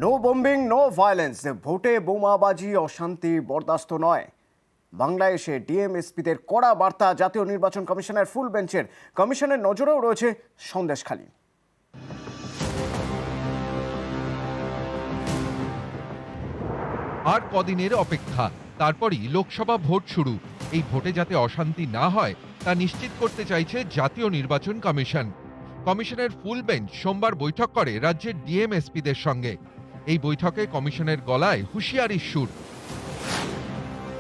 No bombing no violence, ভোটে বোমাবাজি অশান্তি বরদাস্ত নয়। বাংলাদেশে ডিএমএসপিদের কড়া বার্তা জাতীয় নির্বাচন কমিশনের ফুল বেঞ্চের। কমিশনের নজরেও রয়েছে সন্দেশখালী। আর কদিনের অপেক্ষা, তারপরই লোকসভা ভোট শুরু। এই ভোটে যাতে অশান্তি না হয় তা নিশ্চিত করতে চাইছে জাতীয় নির্বাচন কমিশন। কমিশনের ফুল বেঞ্চ সোমবার বৈঠক করে রাজ্যের ডিএমএসপিদের সঙ্গে। এই বৈঠকে কমিশনের গলায় হুঁশিয়ারির সুর।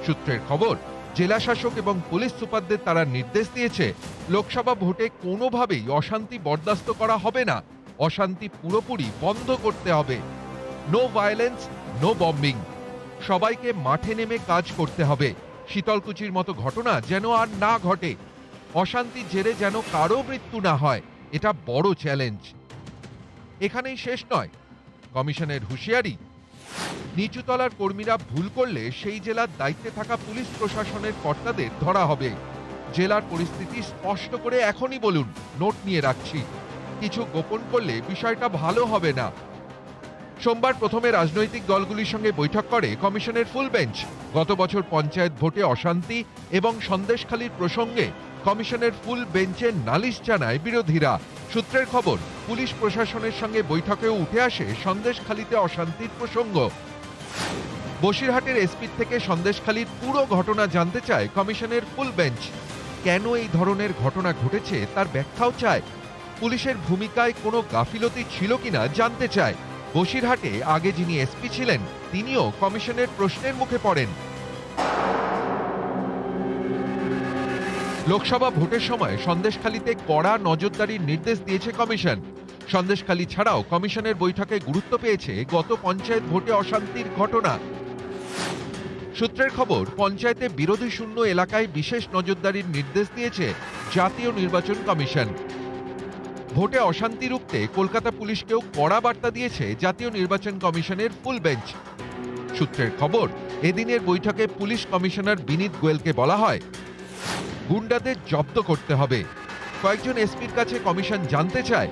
সূত্রের খবর, জেলা শাসক এবং পুলিশ সুপারদের তারা নির্দেশ দিয়েছে, লোকসভা ভোটে কোনোভাবেই অশান্তি বরদাস্ত করা হবে না। অশান্তি পুরোপুরি বন্ধ করতে হবে। No violence, no bombing. সবাইকে মাঠে নেমে কাজ করতে হবে। শীতলকুচির মতো ঘটনা যেন আর না ঘটে। অশান্তির জেরে যেন কারো মৃত্যু না হয়, এটা বড় চ্যালেঞ্জ। এখানেই শেষ নয়, কমিশনের হুঁশিয়ারি, নিচুতলার কর্মীরা ভুল করলে সেই জেলার দায়িত্বে থাকা পুলিশ প্রশাসনের কর্তাদের ধরা হবে। জেলার পরিস্থিতি স্পষ্ট করে এখনই বলুন, নোট নিয়ে রাখছি। কিছু গোপন করলে বিষয়টা ভালো হবে না। সোমবার প্রথমে রাজনৈতিক দলগুলির সঙ্গে বৈঠক করে কমিশনের ফুল বেঞ্চ। গত বছর পঞ্চায়েত ভোটে অশান্তি এবং সন্দেশখালীর প্রসঙ্গে কমিশনের ফুল বেঞ্চে নালিশ জানায় বিরোধীরা। সূত্রের খবর, পুলিশ প্রশাসনের সঙ্গে বৈঠকেও উঠে আসে সন্দেশখালীতে অশান্তির প্রসঙ্গ। বসিরহাটের এসপি থেকে সন্দেশখালীর পুরো ঘটনা জানতে চায় কমিশনের ফুল বেঞ্চ। কেন এই ধরনের ঘটনা ঘটেছে তার ব্যাখ্যাও চায়। পুলিশের ভূমিকায় কোনো গাফিলতি ছিল কিনা জানতে চায়। বসিরহাটে আগে যিনি এসপি ছিলেন তিনিও কমিশনের প্রশ্নের মুখে পড়েন। লোকসভা ভোটের সময় সন্দেশখালীতে কড়া নজরদারির নির্দেশ দিয়েছে কমিশন। সন্দেশখালী ছাড়াও কমিশনের বৈঠকে গুরুত্ব পেয়েছে গত পঞ্চায়েত ভোটে অশান্তির ঘটনা। সূত্রের খবর, পঞ্চায়েতে বিরোধী শূন্য এলাকায় বিশেষ নজরদারির নির্দেশ দিয়েছে জাতীয় নির্বাচন কমিশন। ভোটে অশান্তি রুখতে কলকাতা পুলিশকেও কড়া বার্তা দিয়েছে জাতীয় নির্বাচন কমিশনের ফুল বেঞ্চ। সূত্রের খবর, এদিনের বৈঠকে পুলিশ কমিশনার বিনীত গোয়েলকে বলা হয়, গুন্ডাদের জব্দ করতে হবে। কয়েকজন এসপির কাছে কমিশন জানতে চায়,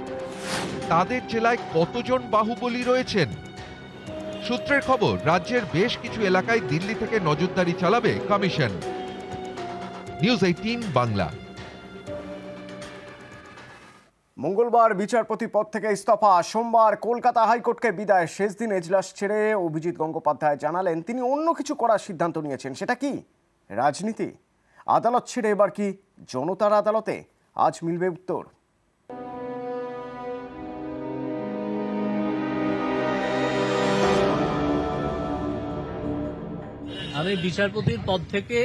তাদের জেলায় কতজন বাহুবলী রয়েছেন। সূত্রের খবর, রাজ্যের বেশ কিছু এলাকায় দিল্লি থেকে নজরদারি চালাবে কমিশন। নিউজ 18 বাংলা। মঙ্গলবার বিচারপতি পদ থেকে ইস্তফা, সোমবার কলকাতা হাইকোর্টকে বিদায়। শেষ দিন এজলাস ছেড়ে অভিজিৎ গঙ্গোপাধ্যায় জানালেন তিনি অন্য কিছু করার সিদ্ধান্ত নিয়েছেন। সেটা কি? রাজনীতি। আদালত ছেড়ে এবার কি জনতার আদালতে? আজ মিলবে উত্তর। আমি বিচারপতির পদ থেকে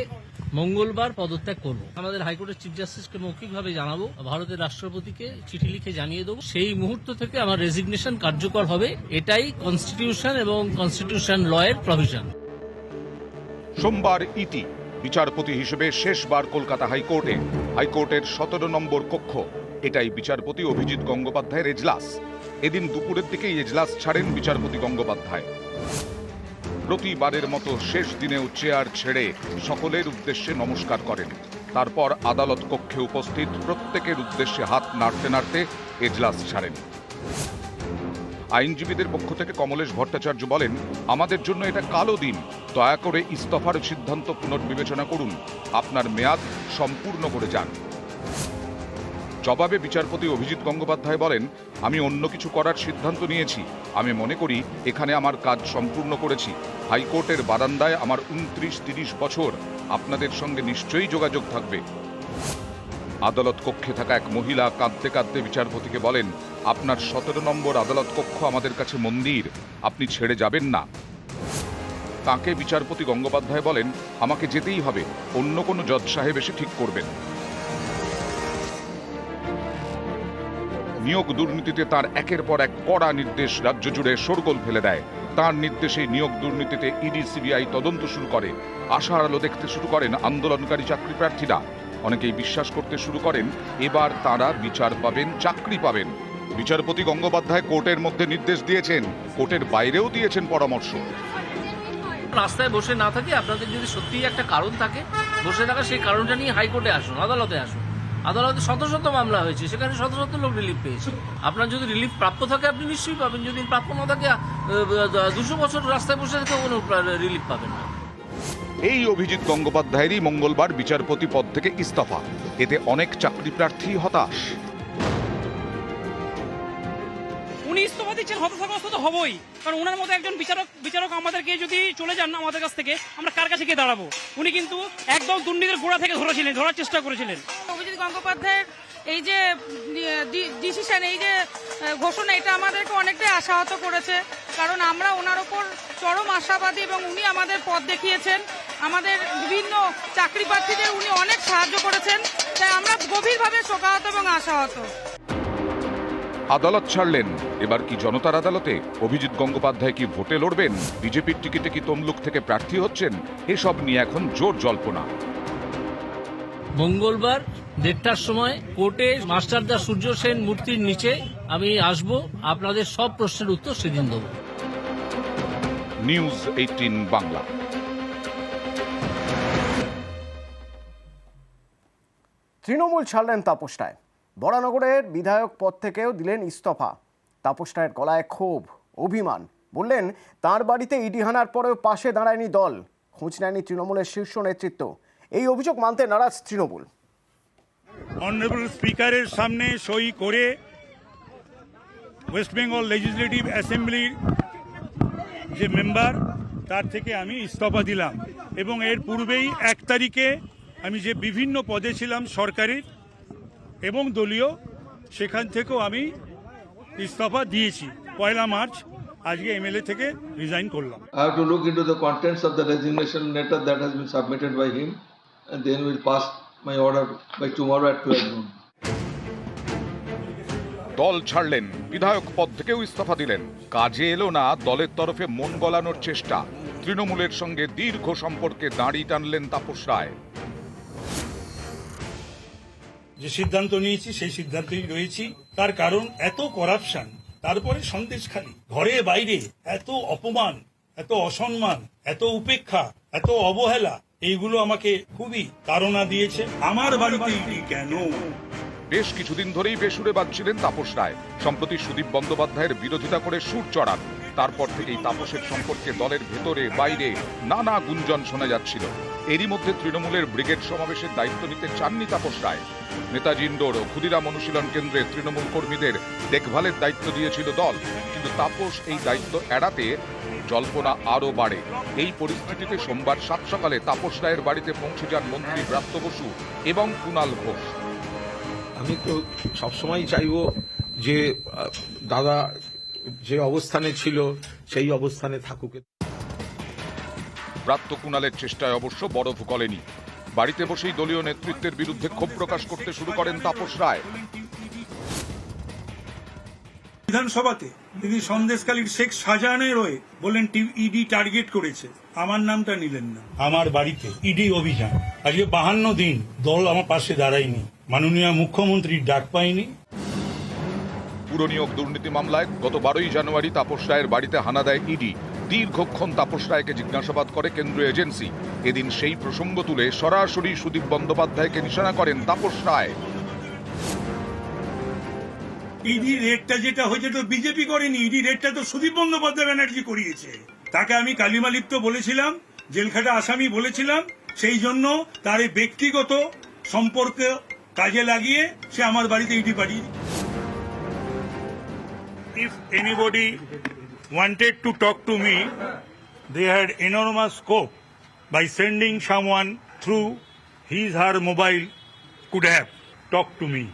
মঙ্গলবার পদত্যাগ করব। আমাদের হাইকোর্টের চিফ জাস্টিসকে মৌখিকভাবে জানাবো, ভারতের রাষ্ট্রপতিকে চিঠি লিখে জানিয়ে দেবো। সেই মুহূর্ত থেকে আমার রেজিগনেশন কার্যকর হবে। এটাই কনস্টিটিউশন এবং কনস্টিটিউশন লয়ের প্রভিশন। সোমবার ইতি বিচারপতি হিসেবে শেষবার কলকাতা হাইকোর্টে। হাইকোর্টের 17 নম্বর কক্ষ। এটাই বিচারপতি অভিজিৎ গঙ্গোপাধ্যায়ের এজলাস। এদিন দুপুরের দিকেই এজলাস ছাড়েন বিচারপতি গঙ্গোপাধ্যায়। প্রতিবারের মতো শেষ দিনেও চেয়ার ছেড়ে সকলের উদ্দেশ্যে নমস্কার করেন। তারপর আদালত কক্ষে উপস্থিত প্রত্যেকের উদ্দেশ্যে হাত নাড়তে নাড়তে এজলাস ছাড়েন। আইনজীবীদের পক্ষ থেকে কমলেশ ভট্টাচার্য বলেন, আমাদের জন্য এটা কালো দিন। দয়া করে ইস্তফার সিদ্ধান্ত পুনর্বিবেচনা করুন। আপনার মেয়াদ সম্পূর্ণ করে যান। জবাবে বিচারপতি অভিজিৎ গঙ্গোপাধ্যায় বলেন, আমি অন্য কিছু করার সিদ্ধান্ত নিয়েছি। আমি মনে করি এখানে আমার কাজ সম্পূর্ণ করেছি। হাইকোর্টের বারান্দায় আমার 29-30 বছর। আপনাদের সঙ্গে নিশ্চয়ই যোগাযোগ থাকবে। আদালত কক্ষে থাকা এক মহিলা কাঁদতে কাঁদতে বিচারপতিকে বলেন, আপনার 17 নম্বর আদালত কক্ষ আমাদের কাছে মন্দির। আপনি ছেড়ে যাবেন না। তাকে বিচারপতি গঙ্গোপাধ্যায় বলেন, আমাকে যেতেই হবে। অন্য কোনো জজ সাহেব এসে ঠিক করবেন। নিয়োগ দুর্নীতিতে তার একের পর এক কড়া নির্দেশ রাজ্য জুড়ে শোরগোল ফেলে দেয়। তার নির্দেশে নিয়োগ দুর্নীতিতে ইডি সিবিআই তদন্ত শুরু করে। আশার আলো দেখতে শুরু করেন আন্দোলনকারী চাকরি প্রার্থীরা। অনেকেই বিশ্বাস করতে শুরু করেন এবার তারা বিচার পাবেন, চাকরি পাবেন। বিচারপতি গঙ্গোপাধ্যায় কোর্টের মধ্যে নির্দেশ দিয়েছেন, কোর্টের বাইরেও দিয়েছেন পরামর্শ। রাস্তায় বসে না থাকে, আপনাদের যদি সত্যিই একটা কারণ থাকে বসে থাকা, সেই কারণটা নিয়ে হাইকোর্টে আসুন, আদালতে আসুন। আদালতে শত শত মামলা হয়েছে, সেখানে শত শত লোক রিলিফ পেয়েছে। আপনার যদি রিলিফ প্রাপ্য থাকে আপনি নিশ্চয়ই পাবেন, যদি প্রাপ্য না থাকে 200 বছর রাস্তায় বসে থেকে কোনো রিলিফ পাবেন না। এই অভিজিৎ গঙ্গোপাধ্যায়েরই মঙ্গলবার বিচারপতি পদ থেকে ইস্তফা। এতে অনেক চাকরি প্রার্থী হতাশ। উনি ইস্তফা দিচ্ছেন, হতাশাগ্রস্ত তো হবই, কারণ ওনার মতো একজন বিচারক আমাদেরকে যদি চলে যান আমাদের কাছ থেকে, আমরা কার কাছে গিয়ে দাঁড়াবো? উনি কিন্তু একদম দুর্নীতির গোড়া থেকে ধরার চেষ্টা করেছিলেন। অভিজিৎ গঙ্গোপাধ্যায়ের এই যে ডিসিশন, এই যে ঘোষণা, এটা আমাদেরকে অনেকটাই আশাহত করেছে, কারণ আমরা ওনার ওপর চরম আশাবাদী এবং উনি আমাদের পথ দেখিয়েছেন। আমাদের বিভিন্ন চাকরি প্রার্থীদের উনি অনেক সাহায্য করেছেন, তাই আমরা গভীরভাবে শোকাহত এবং আশাহত। আদালত ছাড়লেন, এবার কি জনতার আদালতে? অভিজিৎ গঙ্গোপাধ্যায় কি ভোটে লড়বেন? বিজেপির টিকিটে কি তমলুক থেকে প্রার্থী হচ্ছেন? এসব নিয়ে এখন জোর জল্পনা। মঙ্গলবার 1:30টার সময় কোর্টে মাস্টারদা সূর্য সেন মূর্তির নিচে আমি আসব, আপনাদের সব প্রশ্নের উত্তর সেদিন দেব। নিউজ 18 বাংলা। তৃণমূল ছাড়লেন তাপস রায়। বরানগরের বিধায়ক পদ থেকেও দিলেন ইস্তফা। তাপস রায়ের গলায় ক্ষোভ, অভিমান। বললেন তার বাড়িতে ইডি হানার পরেও পাশে দাঁড়ায়নি দল, খোঁজ নেয়নি তৃণমূলের শীর্ষ নেতৃত্ব। এই অভিযোগ মানতে নারাজ তৃণমূল। অনারেবল স্পিকারের সামনে সই করে ওয়েস্ট বেঙ্গল লেজিসলেটিভ অ্যাসেম্বলির যে মেম্বার, তার থেকে আমি ইস্তফা দিলাম। এবং এর পূর্বেই 1 তারিখে আমি যে বিভিন্ন পদে ছিলাম সরকারি এবং দলীয়, সেখান থেকেও আমি ইস্তফা দিয়েছি। 1 মার্চ আজকে এমএলএ থেকে রিজাইন করলাম। I have to look into the contents of the resignation letter that has been submitted by him, and then we'll pass my order by tomorrow at 12 noon. দল ছাড়লেন, বিধায়ক পদ থেকেও ইস্তফা দিলেন। কাজে এলো না দলের তরফে মন গলানোর চেষ্টা। তৃণমূলের সঙ্গে দীর্ঘ সম্পর্কে দাঁড়ি টানলেন তাপস রায়। যে সিদ্ধান্ত নিয়েছি সেই সিদ্ধান্তেই রয়েছি। তার কারণ এত করাপশন, তারপরে সন্দেশখালী, ঘরে বাইরে এত অপমান, এত অসম্মান, এত উপেক্ষা, এত অবহেলা, এইগুলো আমাকে খুবই তাড়না দিয়েছে। আমার বাড়িতে কেন? বেশ কিছুদিন ধরেই বেসুরে বাজছিলেন তাপস রায়। সম্প্রতি সুদীপ বন্দ্যোপাধ্যায়ের বিরোধিতা করে সুর চড়ান। তারপর থেকেই তাপসের সম্পর্কে দলের ভেতরে বাইরে নানা গুঞ্জন শোনা যাচ্ছিল। এরই মধ্যে তৃণমূলের ব্রিগেড সমাবেশের দায়িত্ব নিতে চাননি তাপস রায়। নেতাজি ইন্ডোর ও ক্ষুদিরাম অনুশীলন কেন্দ্রে তৃণমূল কর্মীদের দেখভালের দায়িত্ব দিয়েছিল দল, কিন্তু তাপস এই দায়িত্ব এড়াতে জল্পনা আরও বাড়ে। এই পরিস্থিতিতে সোমবার 7 সকালে তাপস রায়ের বাড়িতে পৌঁছে যান মন্ত্রী ব্রাত্য বসু এবং কুণাল ঘোষ। আমি তো সবসময় চাইবো যে দাদা যে অবস্থানে ছিল সেই অবস্থানে থাকুক। ব্রাত্য কুণালের চেষ্টায় অবশ্য বরফ গলেনি। বাড়িতে বসেই দলীয় নেতৃত্বের বিরুদ্ধে ক্ষোভ প্রকাশ করতে শুরু করেন তাপস রায়। বিধানসভাতে তিনি সন্দেশখালীর শেখ শাহজাহানের হয়ে বললেন ইডি টার্গেট করেছে, আমার নামটা নিলেন না। আমার বাড়িতে ইডি অভিযান, আজকে 52 দিন দল আমার পাশে দাঁড়ায়নি, মাননীয় মুখ্যমন্ত্রীর ডাক পাইনি। পুরনিয়োগ দুর্নীতি মামলায় গত 12ই জানুয়ারি তাপস রায়ের বাড়িতে হানা দেয় ইডি। দীর্ঘক্ষণ তাপস রায়কে জিজ্ঞাসাবাদ করে কেন্দ্রীয় এজেন্সি। এদিন সেই প্রসঙ্গ তুলে সরাসরি সুদীপ বন্দ্যোপাধ্যায়কে নিশানা করেন তাপস রায়। ইডি রেডটা যেটা হয়েছে তো বিজেপি করেনি, ইডি রেডটা তো সুদীপ বন্দ্যোপাধ্যায় ব্যানার্জি করিয়েছে। তাকে আমি কালিমালিপ্ত বলেছিলাম, জেলখাটা আসামি বলেছিলাম, সেই জন্য তার এই ব্যক্তিগত সম্পর্ক কাজে লাগিয়ে সে আমার বাড়িতে ইডি পাঠিয়ে। If anybody wanted to talk to me, they had enormous scope by sending someone through his her mobile could have talked to me.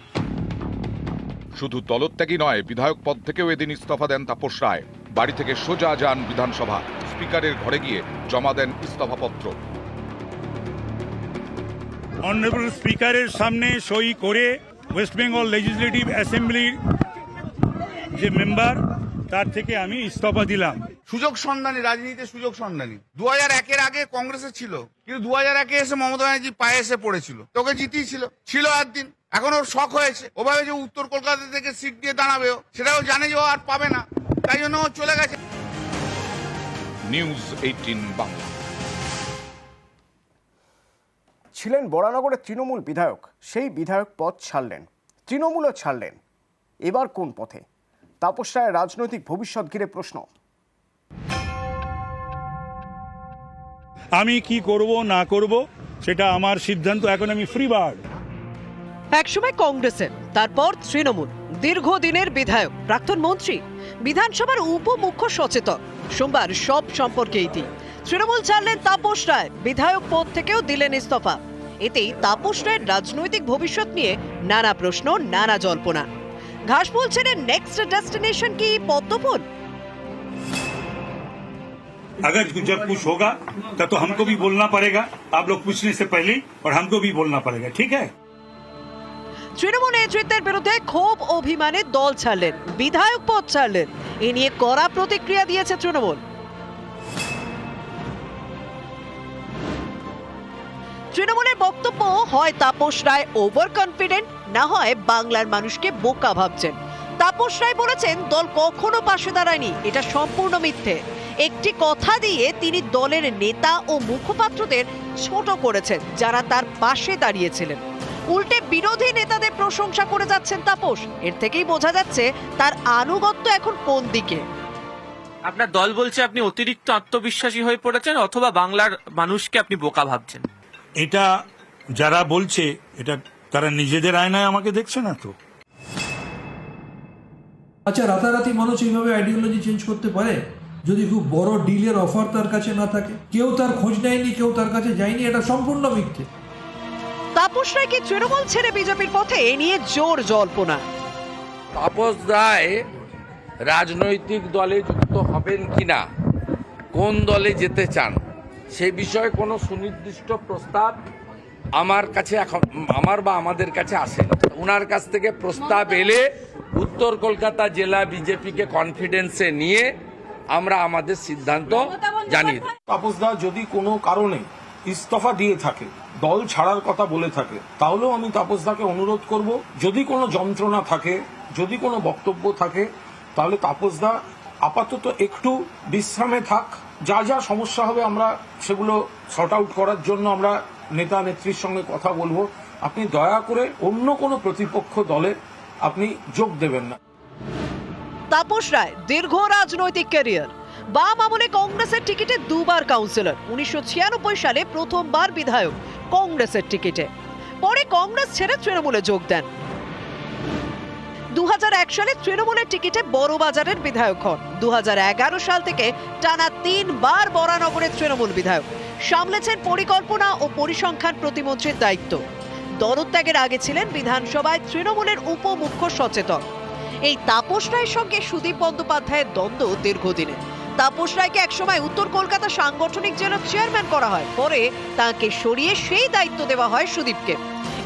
শুধু দলত্যাগী নয়, বিধায়ক পদ থেকেও এদিন ইস্তফা দেন তাপস রায়। বাড়ি থেকে সোজা যান বিধানসভা। স্পিকারের ঘরে গিয়ে জমা দেন ইস্তফাপত্র। অনারেবল স্পিকারের সামনে সই করে ওয়েস্ট বেঙ্গল লেজিসলেটিভ অ্যাসেম্বলির যে মেম্বার, তার থেকে আমি ইস্তফা দিলাম। সুযোগ সন্ধানী, রাজনীতিতে সুযোগ সন্ধানী। 2001-এর আগে কংগ্রেসে ছিল, কিন্তু 2001-এ এসে মমতা ব্যানার্জি পায়ে এসে পড়েছিল, তোকে জিতিয়েছিল, ছিল একদিন। এখন ওর শখ হয়েছে, ওভাবে যে উত্তর কলকাতা থেকে সিট দিয়ে দাঁড়াবে, সেটাও জানে যে ও আর পাবে না, তাই জন্য ও চলে গেছে। নিউজ 18 বাংলা। ছিলেন বরানগরের তৃণমূল বিধায়ক, সেই বিধায়ক পদ ছাড়লেন, তৃণমূলও ছাড়লেন। এবার কোন পথে? তাপস রায়ের রাজনৈতিক ভবিষ্যৎ ঘিরে প্রশ্ন। আমি কি করব না করব সেটা আমার সিদ্ধান্ত, এখন আমি ফ্রি বার্ড। একসময় কংগ্রেসের, তারপর তৃণমূল, দীর্ঘদিনের বিধায়ক, প্রাক্তন মন্ত্রী, বিধানসভার উপমুখ্য সচেতক। সোমবার সব সম্পর্কে ইতি। তৃণমূল ছাড়লেন তাপস রায়, বিধায়ক পদ থেকেও দিলেন ইস্তফা। এতেই তাপস রায়ের রাজনৈতিক ভবিষ্যৎ নিয়ে নানা প্রশ্ন, নানা জল্পনা। ঘাসফুল ছেড়ে নেক্সট ডেস্টিনেশন কি পদ্মফুল? अगर जब कुछ होगा तब तो हमको भी बोलना पड़ेगा, आप लोग पूछने से पहले, और हमको भी बोलना पड़ेगा, ठीक है? তৃণমূল নেতৃত্বের বিরুদ্ধে ক্ষোভ অভিমানে দল ছাড়লেন, বিধায়ক পদ ছাড়লেন। এ নিয়ে কড়া প্রতিক্রিয়া দিয়েছে তৃণমূল। তৃণমূলের বক্তব্য, হয় তাপস রায় ওভার কনফিডেন্ট, না হয় বাংলার মানুষকে বোকা ভাবছেন। তাপস রায় বলেছেন দল কখনো পাশে দাঁড়ায়নি, এটা সম্পূর্ণ মিথ্যে। একটি কথা দিয়ে তিনি দলের নেতা ও মুখপাত্রদের ছোট করেছেন, যারা তার পাশে দাঁড়িয়েছিলেন। উল্টে বিরোধী নেতাদের প্রশংসা করে যাচ্ছেন তাপস। এর থেকেই বোঝা যাচ্ছে তার আনুগত্য এখন কোন দিকে। আপনার দল বলছে আপনি অতিরিক্ত আত্মবিশ্বাসী হয়ে পড়েছেন, অথবা বাংলার মানুষকে আপনি বোকা ভাবছেন। এটা যারা বলছে, এটা তারা নিজেদের আয়নায় আমাকে দেখছে না তো। আচ্ছা, রাতারাতি মানুষ এইভাবে আইডিওলজি চেঞ্জ করতে পারে যদি খুব বড় ডিলের অফার তার কাছে না থাকে? কেউ তার খোঁজ নেয়নি, কেউ তার কাছে যায়নি, এটা সম্পূর্ণ মিথ্যে। তাপস রায় কি তৃণমূল ছেড়ে বিজেপির পথে? এ নিয়ে জোর জল্পনা। তাপস রায় রাজনৈতিক দলে যুক্ত হবেন কিনা, কোন দলে যেতে চান, সে বিষয়ে কোনো সুনির্দিষ্ট প্রস্তাব আমার কাছে এখন, আমার বা আমাদের কাছে আসেনি। ওনার কাছ থেকে প্রস্তাব এলে উত্তর কলকাতা জেলা বিজেপিকে কনফিডেন্সে নিয়ে আমরা আমাদের সিদ্ধান্ত জানিয়ে দেব। তাপস দা যদি কোনো কারণে ইস্তফা দিয়ে থাকে, দল ছাড়ার কথা বলে থাকে, তাহলেও আমি তাপস দাকে অনুরোধ করব, যদি কোনো যন্ত্রণা থাকে, যদি কোনো বক্তব্য থাকে, তাহলে তাপস দা আপাতত একটু বিশ্রামে থাক। যা যা সমস্যা হবে আমরা সেগুলো সর্ট আউট করার জন্য আমরা নেতা নেত্রীর সঙ্গে কথা বলবো। আপনি দয়া করে অন্য কোনো প্রতিপক্ষ দলে আপনি যোগ দেবেন না। তাপস রায় দীর্ঘ রাজনৈতিক ক্যারিয়ার। বাম আমলে কংগ্রেসের টিকিটে দুবার কাউন্সিলর, 1996 সালে প্রথমবার বিধায়ক কংগ্রেসের টিকিটে। পরে কংগ্রেস ছেড়ে তৃণমূলে যোগ দেন। 2001 সালে তৃণমূলের টিকিটে বড়বাজারের বিধায়ক হন। 2011 সাল থেকে টানা 3 বার বরানগরের তৃণমূল বিধায়ক। সামলেছেন পরিকল্পনা ও পরিসংখ্যান প্রতিমন্ত্রীর দায়িত্ব। দলত্যাগের আগে ছিলেন বিধানসভায় তৃণমূলের উপমুখ্য সচেতক। এই তাপস রায়ের সঙ্গে সুদীপ বন্দ্যোপাধ্যায়ের দ্বন্দ্ব দীর্ঘদিনের। তাপস রায়কে একসময় উত্তর কলকাতা সাংগঠনিক জেলার চেয়ারম্যান করা হয়, পরে তাকে সরিয়ে সেই দায়িত্ব দেওয়া হয় সুদীপকে।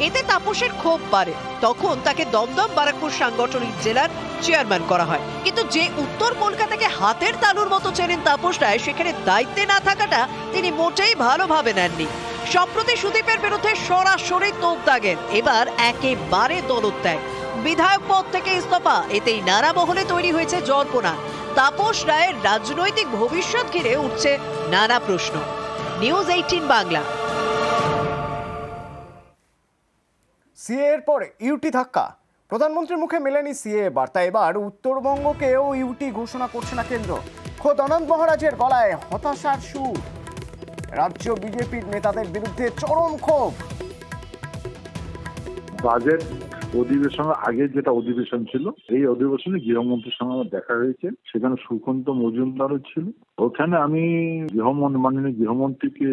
এতে তাপসের ক্ষোভ বাড়ে, তখন তাকে দমদম বারাকপুর সাংগঠনিক জেলার চেয়ারম্যান করা হয়। কিন্তু যে উত্তর কলকাতাকে হাতের তালুর মতো চেনেন তাপস রায়, সেখানে দায়িত্বে না থাকাটা তিনি মোটেই ভালোভাবে নেননি। সম্প্রতি সুদীপের বিরুদ্ধে সরাসরি তোপ দাগেন, এবার একেবারে দলত্যাগ, বিধায়ক পদ থেকে ইস্তফা। এতেই নানা মহলে তৈরি হয়েছে জল্পনা। তাপস রায়ের রাজনৈতিক ভবিষ্যৎ ঘিরে উঠছে নানা প্রশ্ন। নিউজ 18 বাংলা। সিএ এর পরে ইউটি ধাক্কা, প্রধানমন্ত্রীর মুখে মেলেনি সিএ বার্তা। এবার উত্তরবঙ্গকেও ইউটি ঘোষণা করছে না কেন্দ্র। খোদ অনন্ত মহারাজের গলায় হতাশার সুর। রাজ্য বিজেপির নেতাদের বিরুদ্ধে চরম ক্ষোভ। বাজেট অধিবেশনের আগে যেটা অধিবেশন ছিল, এই অধিবেশনে গৃহমন্ত্রীর সঙ্গে আমার দেখা হয়েছে। সেখানে সুকান্ত মজুমদারও ছিল। ওখানে আমি মাননীয় গৃহমন্ত্রীকে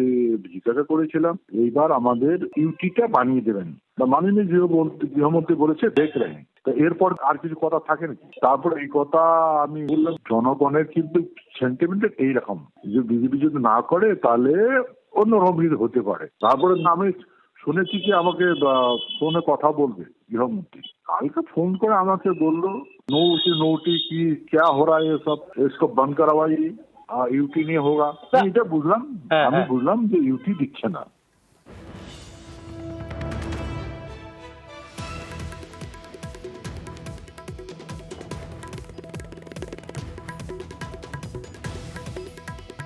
জিজ্ঞাসা করেছিলাম, এইবার আমাদের ইউটিটা বানিয়ে দেবেন, বা মাননীয় গৃহমন্ত্রী বলেছে দেখ রেখে। তো এরপর আর কিছু কথা থাকে নাকি? তারপর এই কথা আমি বললাম, জনগণের কিন্তু সেন্টিমেন্ট এইরকম যে বিজেপি যদি না করে তাহলে অন্যরকম হতে পারে। তারপরে আমি শুনেছি কি আমাকে ফোনে কথা বলবে গৃহমন্ত্রী। কালকে ফোন করে আমাকে বললো নোটি কি ক্যা হো রা সব, इसको बंद करवाइए, ইউটি নিয়ে হোগা। এটা বুঝলাম, আমি বুঝলাম যে ইউটি দিচ্ছে না।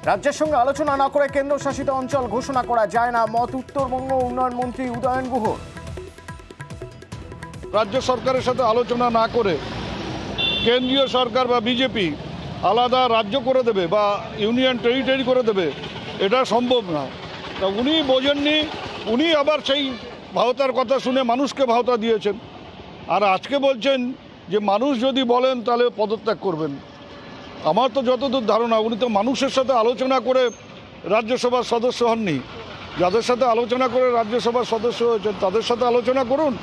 রাজ্যের সঙ্গে আলোচনা না করে কেন্দ্রশাসিত অঞ্চল ঘোষণা করা যায় না, মত উত্তরবঙ্গ উন্নয়ন মন্ত্রী উদয়ন গুহর। রাজ্য সরকারের সাথে আলোচনা না করে কেন্দ্রীয় সরকার বা বিজেপি আলাদা রাজ্য করে দেবে বা ইউনিয়ন টেরিটরি করে দেবে, এটা সম্ভব না। তা উনি বোঝেননি, উনি আবার সেই ভাওতার কথা শুনে মানুষকে ভাওতা দিয়েছেন, আর আজকে বলছেন যে মানুষ যদি বলেন তাহলে পদত্যাগ করবেন। আমার তো যতদূর ধারণা উনি তো মানুষের সাথে আলোচনা করে রাজ্যসভার সদস্য হননি। যাদের সাথে আলোচনা করে রাজ্যসভার সদস্য হয়েছেন তাদের সাথে আলোচনা করুন,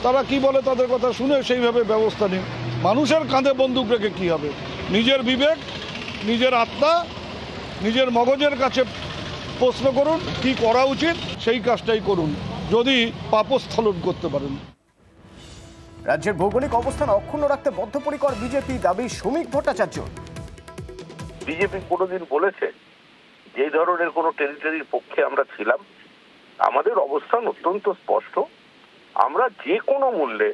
তারা কি বলে তাদের কথা শুনে সেইভাবে ব্যবস্থা নিন। মানুষের কাঁধে বন্দুক রেখে কী হবে? নিজের বিবেক, নিজের আত্মা, নিজের মগজের কাছে প্রশ্ন করুন, কি করা উচিত সেই কাজটাই করুন, যদি পাপস্খলন করতে পারেন। রাজ্যের ভৌগোলিক অবস্থান অক্ষুণ্ণ রাখতে বদ্ধপরিকর বিজেপি, দাবি শ্রমিক ভট্টাচার্য। বিজেপি কোনোদিন বলেছে যে ধরনের কোনো টেরিটরির পক্ষে আমরা ছিলাম? আমাদের অবস্থান অত্যন্ত স্পষ্ট। আমরা যে কোনো মূল্যে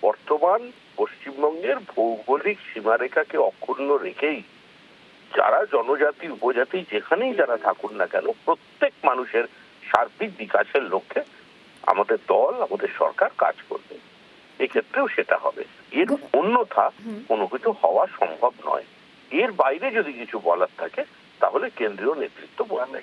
বর্তমান পশ্চিমবঙ্গের ভৌগোলিক সীমারেখাকে অক্ষুণ্ণ রেখেই যারা জনজাতি উপজাতি যেখানেই যারা থাকুন না কেন প্রত্যেক মানুষের সার্বিক বিকাশের লক্ষ্যে আমাদের দল, আমাদের সরকার কাজ করবে। এক্ষেত্রেও সেটা হবে। এর অন্যথা কোনো কিছু হওয়া সম্ভব নয়। এর বাইরে যদি কিছু বলার থাকে তাহলে কেন্দ্রীয় নেতৃত্ব বলবে।